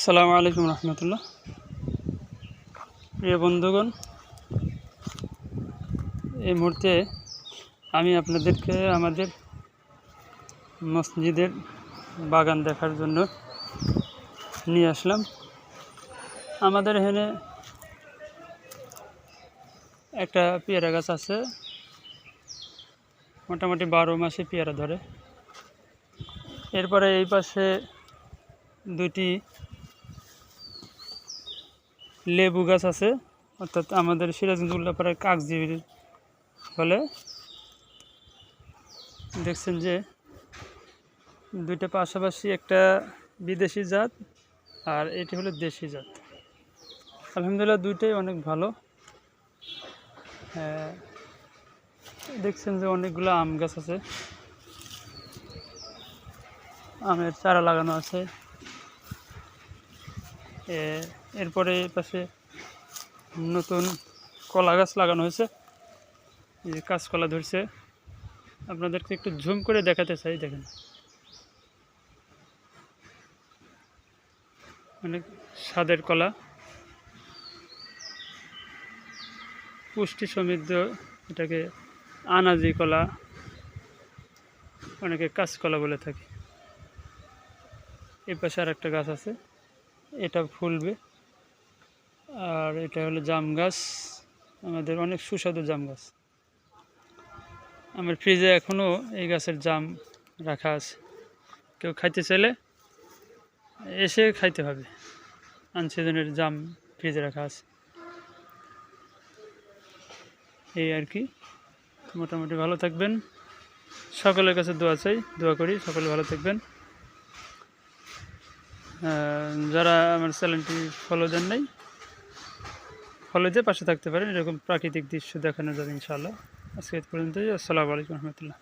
আসসালামু আলাইকুম রহমতুল্লাহ। প্রিয় বন্ধুগণ, এই মুহূর্তে আমি আপনাদেরকে আমাদের মসজিদের বাগান দেখার জন্য নিয়ে আসলাম। আমাদের এখানে একটা পেয়ারা গাছ আছে, মোটামুটি 12 মাসে পেয়ারা ধরে। এরপরে এই পাশে দুইটি লেবু গাছ আছে, অর্থাৎ আমাদের সিরাজগঞ্জ উল্লাপাড়ার কাকজিবির ফলে দেখছেন যে দুইটা পাশাপাশি, একটা বিদেশি জাত আর এটি হলো দেশি জাত। আলহামদুলিল্লাহ দুইটাই অনেক ভালো। দেখছেন যে অনেকগুলো আম গাছ আছে, আমের চারা লাগানো আছে। এরপরে এই পাশে নতুন কলা গাছ লাগানো হয়েছে, এই যে কাঁচকলা ধরছে। আপনাদেরকে একটু জুম করে দেখাতে চাই, দেখেন অনেক স্বাদের কলা, পুষ্টি সমৃদ্ধ। এটাকে আনাজি কলা, অনেকে কাঁচকলা বলে থাকে। এই পাশে আর একটা গাছ আছে, এটা ফুলবে। আর এটা হলো জাম গাছ, আমাদের অনেক সুস্বাদু জাম গাছ। আমার ফ্রিজে এখনও এই গাছের জাম রাখা আছে, কেউ খাইতে চাইলে এসে খাইতে হবে। আনসিজনের জাম ফ্রিজে রাখা আছে। এই আর কি, মোটামুটি ভালো থাকবেন। সকলের কাছে দোয়া চাই, দোয়া করি সকলে ভালো থাকবেন। যারা আমার চ্যানেলটি ফলো দেন নাই, ফলো দিয়ে পাশে থাকতে পারেন। এরকম প্রাকৃতিক দৃশ্য দেখানো যাবে ইনশাআল্লাহ। আজকে এই পর্যন্তই। আসসালামু আলাইকুম রহমতুল্লাহ।